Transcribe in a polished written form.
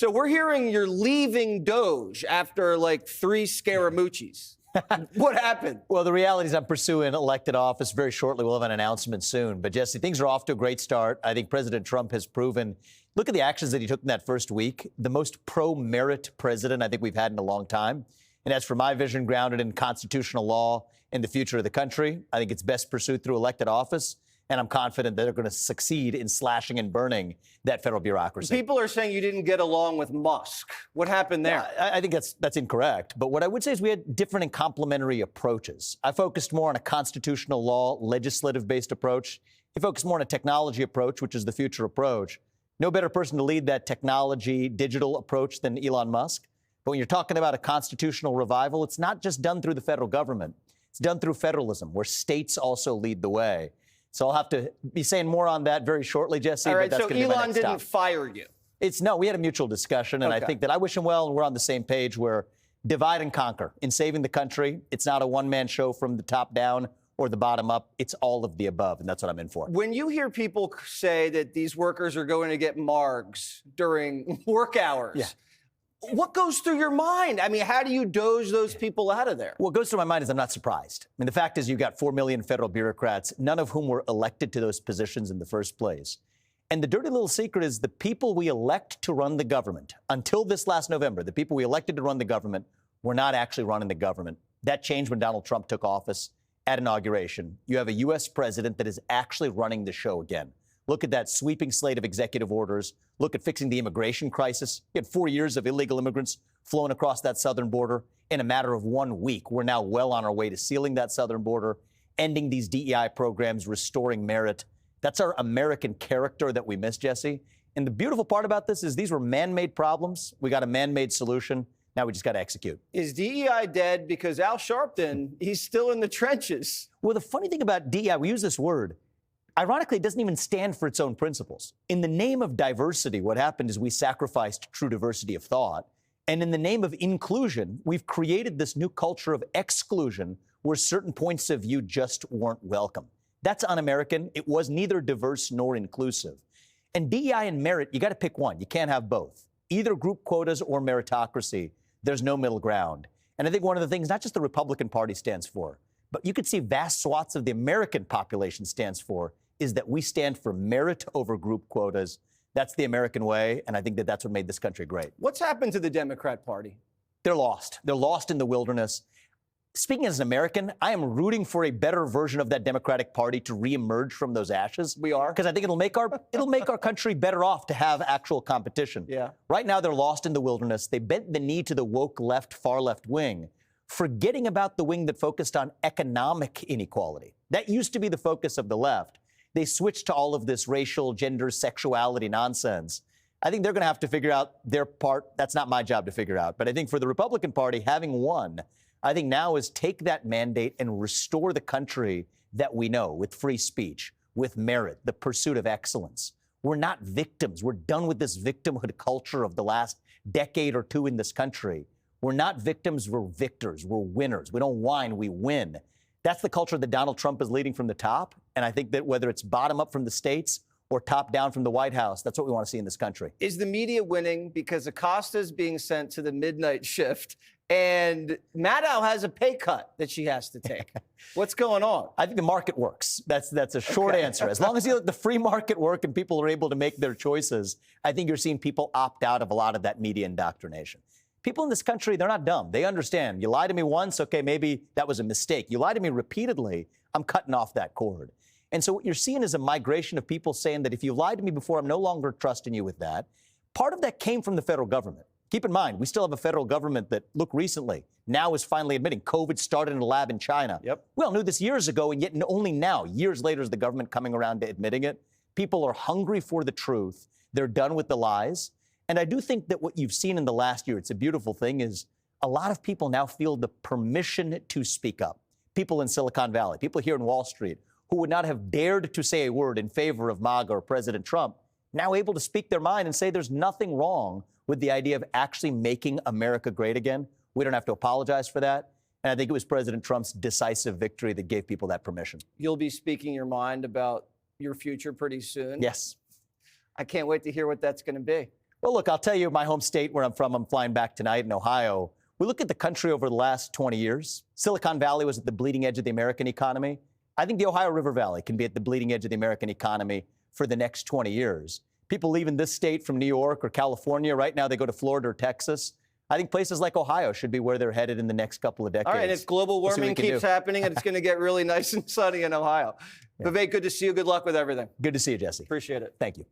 So we're hearing you're leaving DOGE after like 3 Scaramucci's. What happened? Well, the reality is I'm pursuing elected office very shortly. We'll have an announcement soon. But, Jesse, things are off to a great start. I think President Trump has proven, look at the actions that he took in that first week, the most pro-merit president I think we've had in a long time. And as for my vision grounded in constitutional law and the future of the country, I think it's best pursued through elected office. And I'm confident that they're going to succeed in slashing and burning that federal bureaucracy. People are saying you didn't get along with Musk. What happened there? I think that's incorrect. But what I would say is we had different and complementary approaches. I focused more on a constitutional law, legislative-based approach. He focused more on a technology approach, which is the future approach. No better person to lead that technology, digital approach than Elon Musk. But when you're talking about a constitutional revival, it's not just done through the federal government. It's done through federalism, where states also lead the way. So I'll have to be saying more on that very shortly, Jesse. All right, but that's so gonna be my Elon next didn't stop. fire you. No, we had a mutual discussion, and Okay. I think that I wish him well, and we're on the same page where divide and conquer. In saving the country, it's not a one-man show from the top down or the bottom up. It's all of the above, and that's what I'm in for. When you hear people say that these workers are going to get margs during work hours, what goes through your mind? I mean, how do you doge those people out of there? What goes through my mind is I'm not surprised. I mean, the fact is you've got 4 million federal bureaucrats, none of whom were elected to those positions in the first place. And the dirty little secret is the people we elect to run the government, until this last November, the people we elected to run the government were not actually running the government. That changed when Donald Trump took office at inauguration. You have a U.S. president that is actually running the show again. Look at that sweeping slate of executive orders. Look at fixing the immigration crisis. You had 4 years of illegal immigrants flowing across that southern border. In a matter of 1 week, we're now well on our way to sealing that southern border, ending these DEI programs, restoring merit. That's our American character that we miss, Jesse. And the beautiful part about this is these were man-made problems. We got a man-made solution. Now we just got to execute. Is DEI dead? Because Al Sharpton, he's still in the trenches. Well, the funny thing about DEI, we use this word. Ironically, it doesn't even stand for its own principles. In the name of diversity, what happened is we sacrificed true diversity of thought. And in the name of inclusion, we've created this new culture of exclusion where certain points of view just weren't welcome. That's un-American. It was neither diverse nor inclusive. And DEI and merit, you got to pick one. You can't have both. Either group quotas or meritocracy. There's no middle ground. And I think one of the things not just the Republican Party stands for, but you could see vast swaths of the American population stands for, is that we stand for merit over group quotas. That's the American way, and I think that that's what made this country great. What's happened to the Democrat Party? They're lost. They're lost in the wilderness. Speaking as an American, I am rooting for a better version of that Democratic Party to reemerge from those ashes. We are? Because I think it'll make our country better off to have actual competition. Yeah. Right now, they're lost in the wilderness. They bent the knee to the woke left, far left wing, forgetting about the wing that focused on economic inequality. That used to be the focus of the left. They switched to all of this racial, gender, sexuality nonsense. I think they're going to have to figure out their part. That's not my job to figure out. But I think for the Republican Party, having won, I think now is take that mandate and restore the country that we know with free speech, with merit, the pursuit of excellence. We're not victims. We're done with this victimhood culture of the last decade or two in this country. We're not victims. We're victors. We're winners. We don't whine. We win. That's the culture that Donald Trump is leading from the top. And I think that whether it's bottom up from the states or top down from the White House, that's what we want to see in this country. Is the media winning because Acosta's being sent to the midnight shift and Maddow has a pay cut that she has to take? What's going on? I think the market works. That's a short answer. As long as you let the free market work and people are able to make their choices, I think you're seeing people opt out of a lot of that media indoctrination. People in this country, they're not dumb. They understand. You lie to me once, okay, maybe that was a mistake. You lie to me repeatedly, I'm cutting off that cord. And so what you're seeing is a migration of people saying that if you lied to me before, I'm no longer trusting you with that. Part of that came from the federal government. Keep in mind, we still have a federal government that, look, recently, now is finally admitting COVID started in a lab in China. Yep. We all knew this years ago, and yet only now, years later, is the government coming around to admitting it. People are hungry for the truth. They're done with the lies. And I do think that what you've seen in the last year, it's a beautiful thing, is a lot of people now feel the permission to speak up. People in Silicon Valley, people here in Wall Street, who would not have dared to say a word in favor of MAGA or President Trump, now able to speak their mind and say there's nothing wrong with the idea of actually making America great again. We don't have to apologize for that. And I think it was President Trump's decisive victory that gave people that permission. You'll be speaking your mind about your future pretty soon. Yes. I can't wait to hear what that's going to be. Well, look, I'll tell you my home state where I'm from. I'm flying back tonight in Ohio. We look at the country over the last 20 years. Silicon Valley was at the bleeding edge of the American economy. I think the Ohio River Valley can be at the bleeding edge of the American economy for the next 20 years. People leaving this state from New York or California, right now they go to Florida or Texas. I think places like Ohio should be where they're headed in the next couple of decades. All right, and if global warming keeps happening, it's going to get really nice and sunny in Ohio. Yeah. Vivek, good to see you. Good luck with everything. Good to see you, Jesse. Appreciate it. Thank you.